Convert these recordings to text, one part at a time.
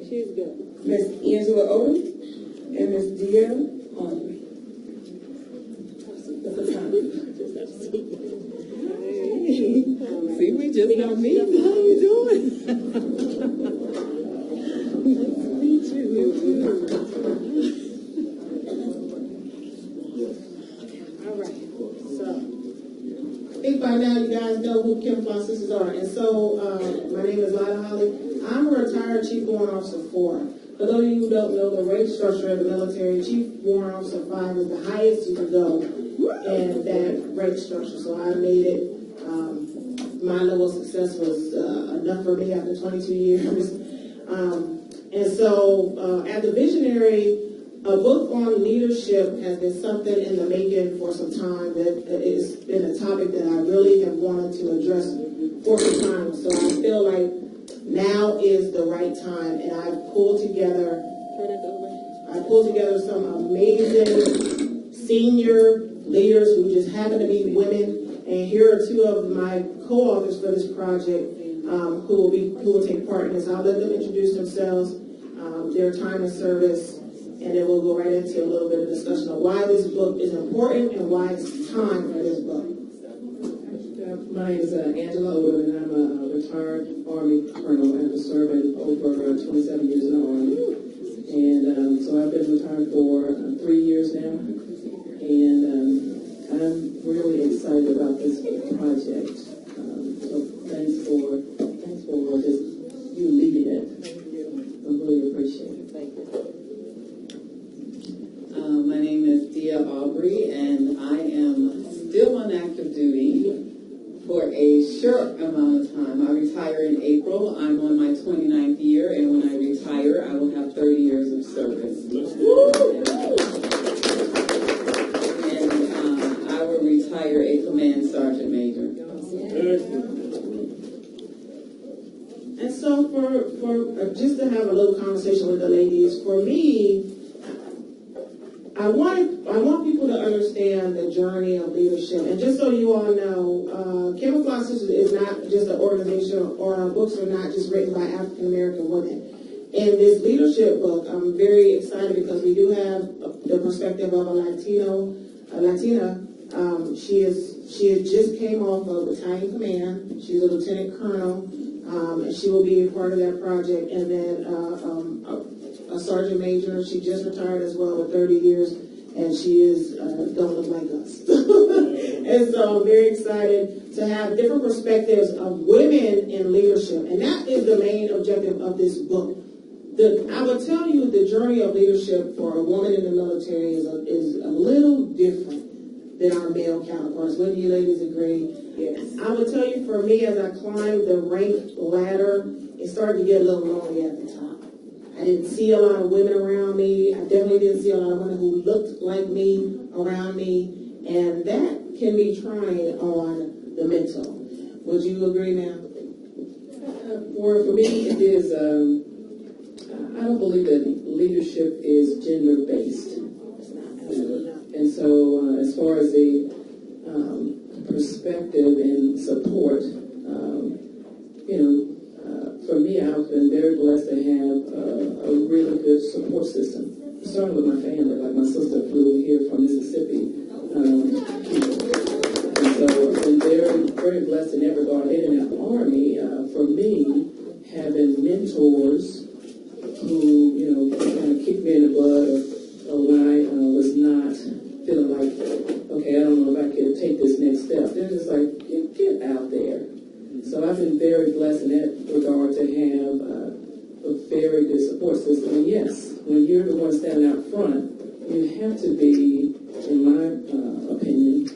She's good. Miss Angela Odom and Miss Dia Audrey. See, we just got meeting. How you doing? Meet you. All right. So, I think by now you guys know who Camouflaged Sisters are. And so, my name is Lila Holly. I'm a retired Chief Warrant Officer 4. For those of you who don't know the rank structure of the military, Chief Warrant Officer 5 is the highest you can go in that rank structure. So I made it. My level of success was enough for me after 22 years. And so, at the Visionary, a book on leadership has been something in the making for some time. That it's been a topic that I really have wanted to address for some time. So I feel like now is the right time, and I pulled together some amazing senior leaders who just happen to be women. And here are two of my co-authors for this project who will take part in this. I'll let them introduce themselves, their time of service, and then we'll go right into a little bit of discussion of why this book is important and why it's time for this book. My name is Angela Odom, and I'm a retired Army colonel after serving over 27 years in the Army. And so I've been retired for 3 years now. And I'm really excited about this project. So thanks for just you leading it. I really appreciate it. thank you. My name is Dia Aubrey, and I am still on active duty for a short amount of time. I retire in April. I'm on my 29th year, and when I retire, I will have 30 years of service. And I will retire a command sergeant major. And so for just to have a little conversation with the ladies, for me, I want people to understand the journey of leadership. And just so you all know, Camouflaged Sisters is not just an organization, or our books are not just written by African American women. In this leadership book, I'm very excited because we do have the perspective of a Latina. She just came off of battalion command. She's a lieutenant colonel, and she will be a part of that project. And then a sergeant major. She just retired as well with 30 years, and she is don't look like us. And so I'm very excited to have different perspectives of women in leadership, and that is the main objective of this book. I will tell you the journey of leadership for a woman in the military is a little different than our male counterparts. Wouldn't you ladies agree? Yes. I will tell you, for me, as I climbed the rank ladder, it started to get a little lonely at the top. I didn't see a lot of women around me. I definitely didn't see a lot of women who looked like me around me. And that can be trying on the mental. Would you agree, ma'am? For me, it is, I don't believe that leadership is gender-based. And so as far as the perspective and support, for me, I've been very blessed to have a really good support system. Starting with my family, like my sister flew here from Mississippi. And so I've been very, very blessed in that regard. And in the Army, for me, having mentors who, kind of kicked me in the butt or when I was not feeling like, okay, I don't know if I can take this next step. They're just like, get out there. So I've been very blessed in that regard to have a very good support system. And yes, when you're the one standing out front, you have to be, in my opinion,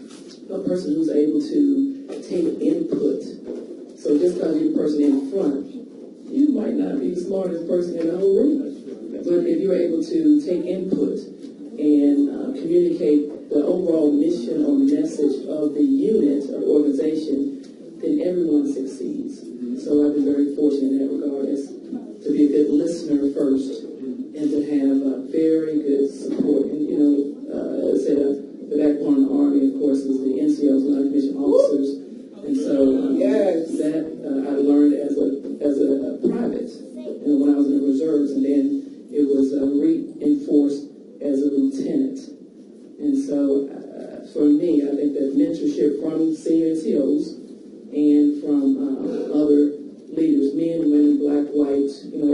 a person who's able to take input. So just because you're the person in front, you might not be the smartest person in the whole room. But if you're able to take input and communicate the overall mission or message of the unit or organization, then everyone succeeds. So I've been very fortunate in that regard as to be a good listener first and to have very good support. And, as I said, the backbone of the Army, of course, is the NCOs, non-commissioned officers. And so that I learned as a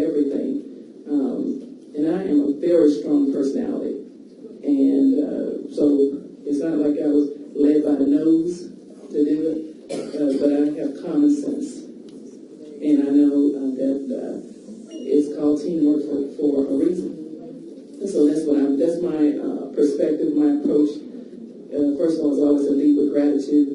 everything. And I am a very strong personality. And so it's not like I was led by the nose to do it, but I have common sense. And I know that it's called teamwork for a reason. And so that's my perspective, my approach. First of all, is always to lead with gratitude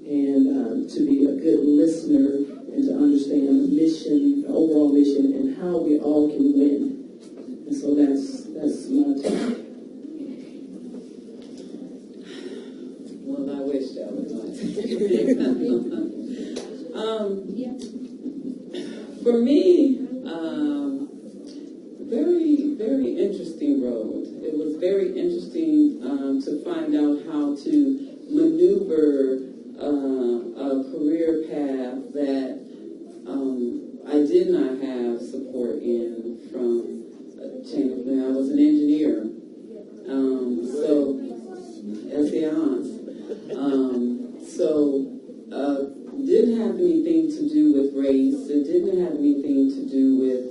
and to be a good listener and to understand the mission, the overall mission, and how we all can win. And so that's my take. Well, I wish that was my For me, very, very interesting road. It was very interesting to find out how to maneuver a career path that I did not have support in from a chain of command. I was an engineer. So didn't have anything to do with race. It didn't have anything to do with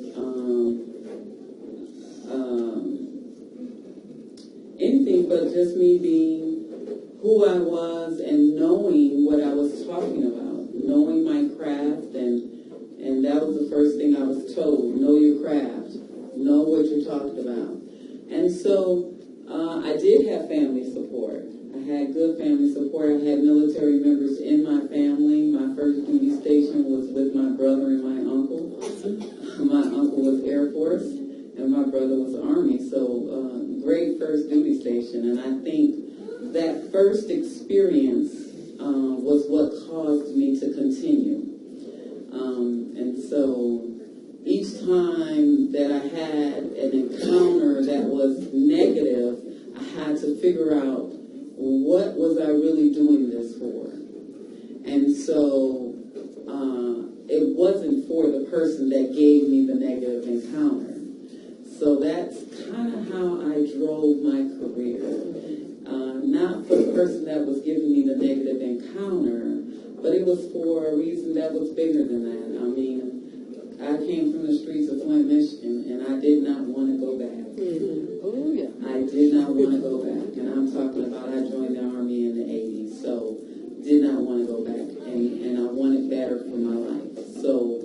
anything but just me being who I was and knowing what I was talking about, knowing my craft, and that was the first thing I was told: know your craft, know what you're talking about. And so I did have family support. I had good family support. I had military members in my family. My first duty station was with my brother and my uncle. My uncle was Air Force, and my brother was Army. So great first duty station. And I think that first experience was what caused me to continue. And so each time that I had an encounter that was negative, I had to figure out, what was I really doing this for? And so it wasn't for the person that gave me the negative encounter. So that's kind of how I drove my career. Not for the person that was giving me the negative encounter, but it was for a reason that was bigger than that. I mean, I came from the streets of Flint, Michigan, and I did not want to go back. Oh, yeah. I did not want to go back. And I'm talking about I joined the Army in the 80s, so did not want to go back. And I wanted better for my life. So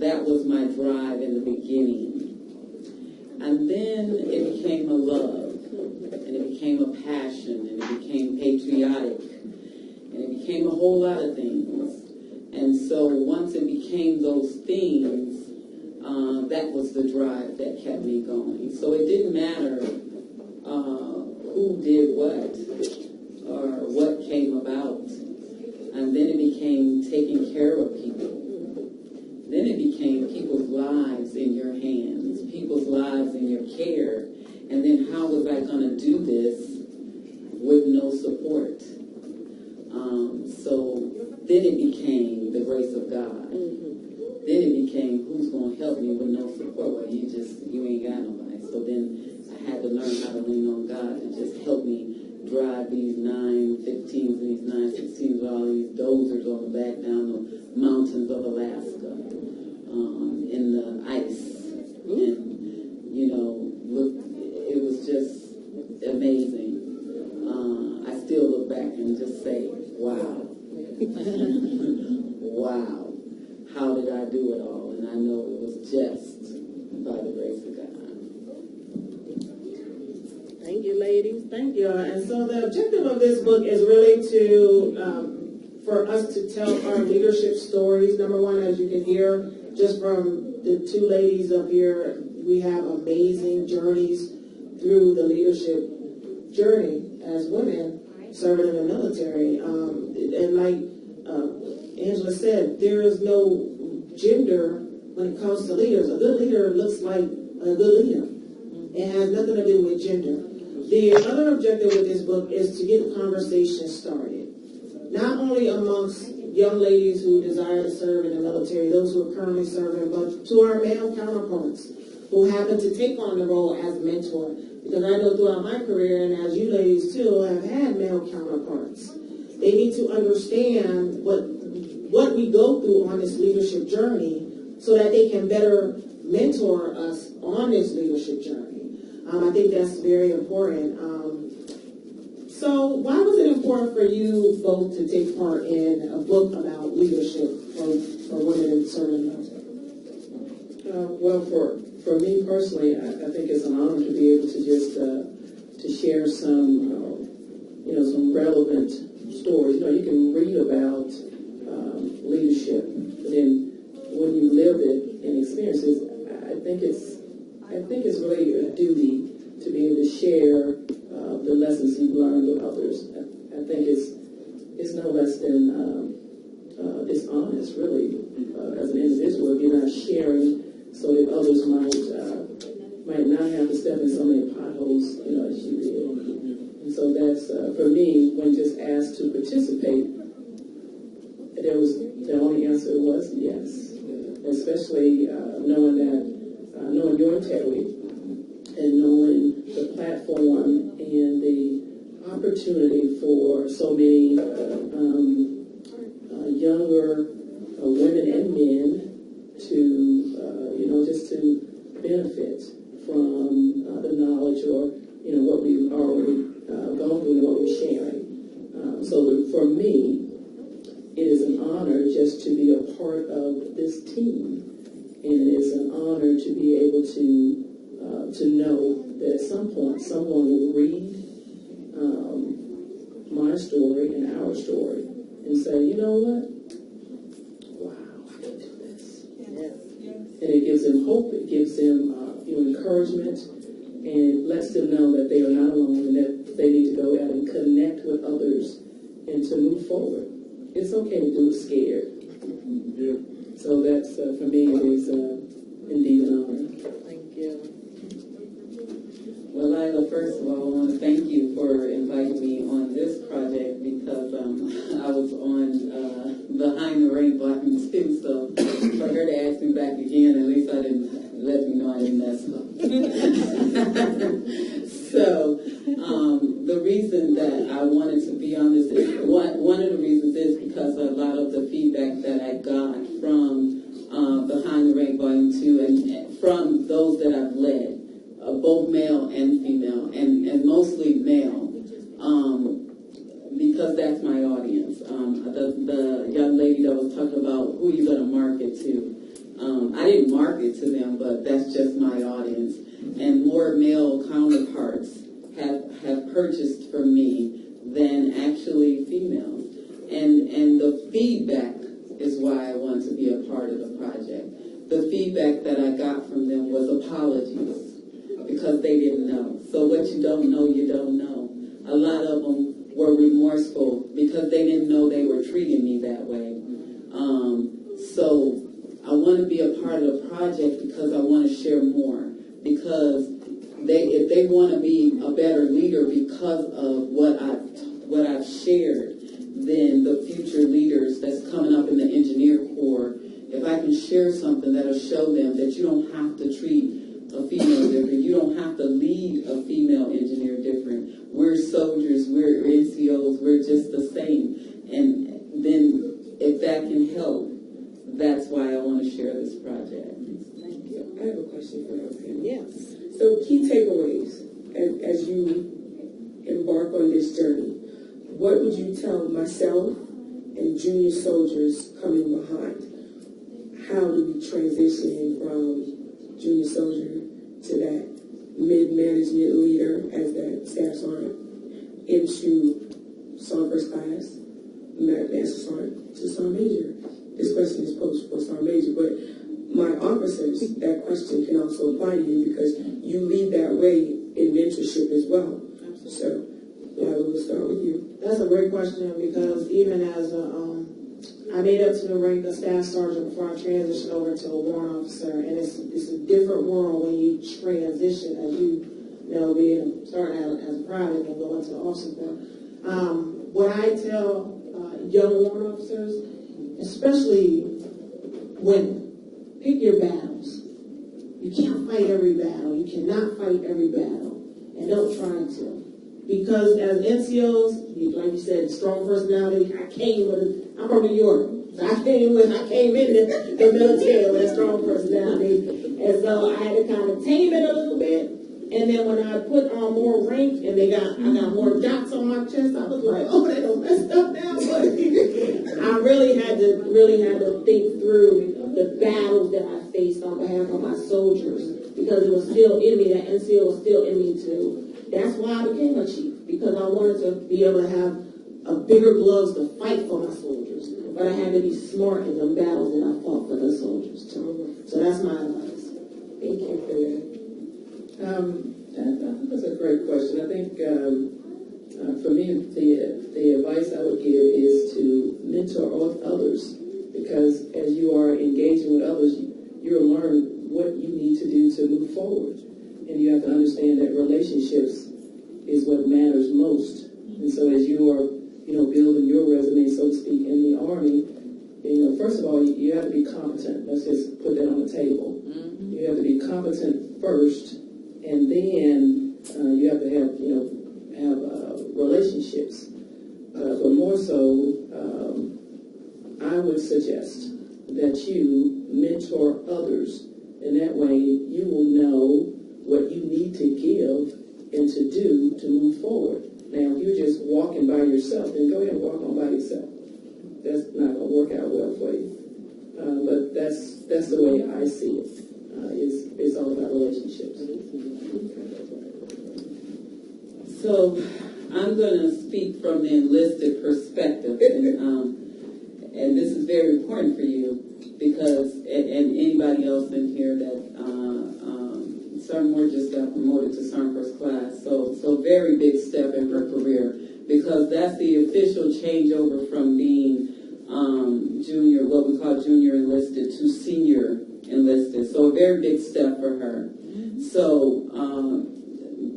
that was my drive in the beginning. And then it became a love, and it became a passion, and it became patriotic, and it became a whole lot of things. And so once it became those things, that was the drive that kept me going. So it didn't matter who did what or what came about. And then it became taking care of people. Then it became people's lives in your hands, people's lives in your care. And then how was I going to do this with no support? So then it became the grace of God. Then it became, who's going to help me with no support? Well, you ain't got nobody. So then I had to learn how to lean on God to just help me drive these 915s and these 916s with all these dozers on the back down the mountains of Alaska in the ice. And, look, it was just amazing. I still look back and just say, wow. Wow. How did I do it all? And I know it was just by the grace of God. Thank you, ladies. Thank you. And so the objective of this book is really for us to tell our leadership stories. Number one, as you can hear just from the two ladies up here, we have amazing journeys through the leadership journey as women serving in the military. And like Angela said, there is no gender when it comes to leaders. A good leader looks like a good leader. It has nothing to do with gender. The other objective with this book is to get the conversation started. Not only amongst young ladies who desire to serve in the military, those who are currently serving, but to our male counterparts who happen to take on the role as mentor. Because I know throughout my career, and as you ladies too, have had male counterparts. They need to understand what we go through on this leadership journey so that they can better mentor us on this leadership journey. I think that's very important. So why was it important for you both to take part in a book about leadership for women in certain military? Well, for me personally, I think it's an honor to be able to just to share some some relevant stories. You can read about leadership, but then when you live it and experience it, I think it's really a duty to be able to share the lessons you've learned with others. I think it's no less than dishonest, really, as an individual, if you're not sharing so that others might not have to step in so many potholes, as you did. And so that's for me. When just asked to participate, the only answer was yes, especially knowing your integrity and knowing the platform and the opportunity for so many younger women and men to just to benefit from the knowledge or what we've already gone through and what we're sharing. For me, it is an honor just to be a part of this team, and it is an honor to be able to know that at some point someone will read my story and our story and say, you know what? Wow, I can do this. And it gives them hope. It gives them encouragement, and lets them know that they are not alone and that they need to go out and connect with others and to move forward. It's okay to do it scared. Yeah. So that's, for me, it is indeed an honor. Thank you. Well, Lila, first of all, I want to thank you for inviting me on this project because I was on Behind the Rainbow too, so for her to ask me back again, at least I didn't let me know I didn't mess up. So the reason that I wanted to be on this, one of the reasons is because a lot of the feedback that I got from Behind the Rainbow 2 and from those that I've led, both male and female, and mostly male, because that's my audience. The young lady that was talking about who you're going to market to, I didn't market to them, but that's just my audience. And more male counterparts have purchased from me than actually females. And the feedback is why I want to be a part of the project. The feedback that I got from them was apologies, because they didn't know. So what you don't know, you don't know. A lot of them were remorseful because they didn't know they were treating me that way. So I want to be a part of the project because I want to share more. Because if they want to be a better leader because of what I've shared, then the future leaders that's coming up in the engineer corps, if I can share something that'll show them that you don't have to treat a female different, you don't have to lead a female engineer different. We're soldiers, we're NCOs, we're just the same. And then if that can help, that's why I want to share this project. Thank you. I have a question for you, Pam. Yes. So key takeaways as you embark on this journey. What would you tell myself and junior soldiers coming behind? How do we transition from junior soldier to that mid-management leader as that staff sergeant into sergeant first class, master sergeant to sergeant major? This question is posed for sergeant major, but my officers, that question can also apply to you because you lead that way in mentorship as well. So, Lila, we'll start with you. That's a great question because even as I made up to the rank of staff sergeant before I transitioned over to a warrant officer, and it's a different world when you transition as starting out as a private and go into the officer corps. What I tell young warrant officers, especially women, pick your battles. You can't fight every battle. You cannot fight every battle, and don't try to. Because as NCOs, like you said, strong personality. I'm from New York. I came in the military with a strong personality. And so I had to kind of tame it a little bit. And then when I put on more rank and I got more dots on my chest, I was like, oh, they don't messed up now. But I really had to think through the battles that I faced on behalf of my soldiers, because it was still in me, that NCO was still in me too. That's why I became a chief, because I wanted to be able to have a bigger gloves to fight for my soldiers. But I had to be smart in the battles that I fought for the soldiers too. So that's my advice. Thank you for that. I think that's a great question. I think for me, the advice I would give is to mentor others, because as you are engaging with others, you'll learn what you need to do to move forward. And you have to understand that relationships is what matters most. And so as you are, building your resume, so to speak, in the Army, first of all, you have to be competent. Let's just put that on the table. Mm-hmm. You have to be competent first, and then you have to have relationships. But more so, I would suggest that you mentor others, and that way you will know what you need to give and to do to move forward. Now, if you're just walking by yourself, then go ahead and walk on by yourself. That's not going to work out well for you. But that's the way I see it. It's all about relationships. So I'm going to speak from the enlisted perspective, and this is very important for you, because and anybody else in here that Sergeant Moore just got promoted to Sergeant First Class, so very big step in her career, because that's the official changeover from being junior, what we call junior enlisted, to senior enlisted. So a very big step for her. So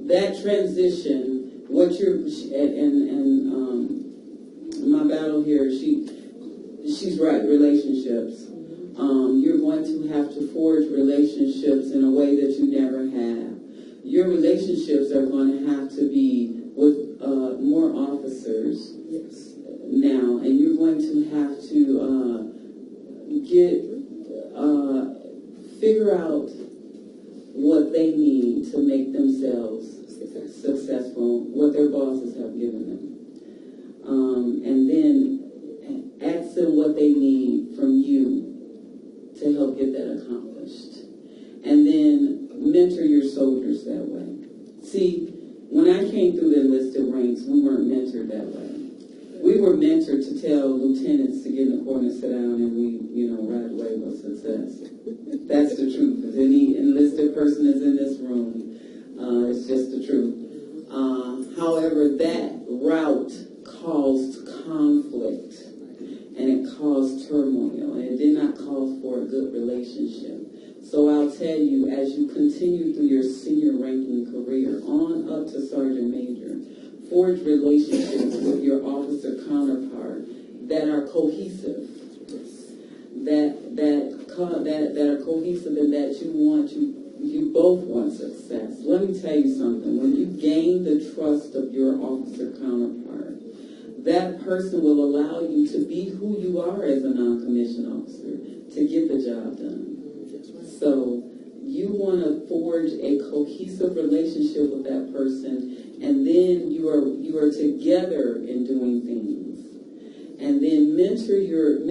that transition, what you're my battle here, she's right, relationships. You're going to have to forge relationships in a way that you never have. Your relationships are going to have to be with more officers now, and you're going to have to figure out what they need to make themselves successful, what their bosses have given them, and then ask them what they need from you to help get that accomplished. And then mentor your soldiers that way. See, when I came through the enlisted ranks, we weren't mentored that way. We were mentored to tell lieutenants to get in the corner, sit down, and we, ride away with success. That's the truth. If any enlisted person is in this room, it's just the truth. However, that route caused conflict, and it caused turmoil, and it did not cause for a good relationship. So I'll tell you, as you continue through your senior ranking career on up to Sergeant Major, forge relationships with your officer counterpart that are cohesive, that are cohesive, and that you both want success. Let me tell you something. When you gain the trust of your officer counterpart, that person will allow you to be who you are as a non-commissioned officer to get the job done. So you want to forge a cohesive relationship with that person, and then you are together in doing things. And then mentor your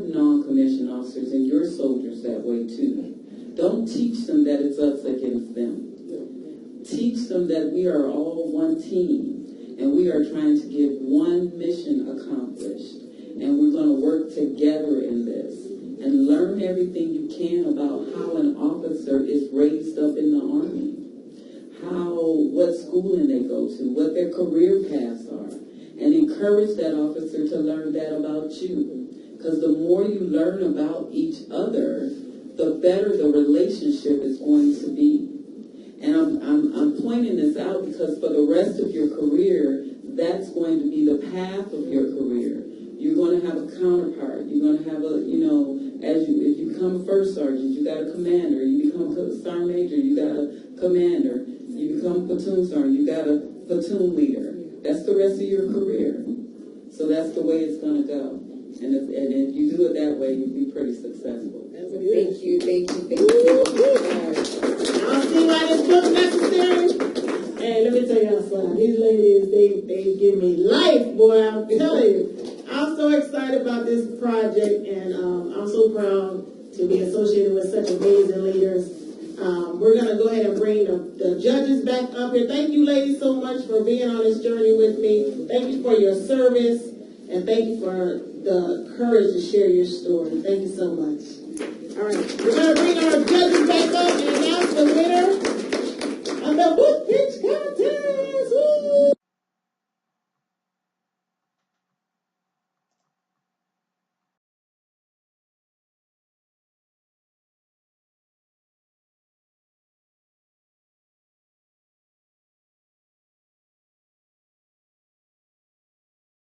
non-commissioned officers and your soldiers that way too. Don't teach them that it's us against them. Teach them that we are all one team, and we are trying to get one mission accomplished. And we're going to work together in this. And learn everything you can about how an officer is raised up in the Army. What schooling they go to, what their career paths are. And encourage that officer to learn that about you. Because the more you learn about each other, the better the relationship is going to be. And I'm pointing this out because for the rest of your career, that's going to be the path of your career. You're going to have a counterpart. You're going to have if you become a first sergeant, you got a commander. You become a sergeant major, you got a commander. You become platoon sergeant, you got a platoon leader. That's the rest of your career. So that's the way it's going to go. And if you do it that way, you'll be pretty successful. That's good. Thank you. Y'all see why this book necessary? Hey, let me tell y'all something. These ladies, they give me life, boy. I'm telling you. I'm so excited about this project, and I'm so proud to be associated with such amazing leaders. We're going to go ahead and bring the judges back up here. Thank you, ladies, so much for being on this journey with me. Thank you for your service, and thank you for the courage to share your story. Thank you so much. All right, we're going to bring our judges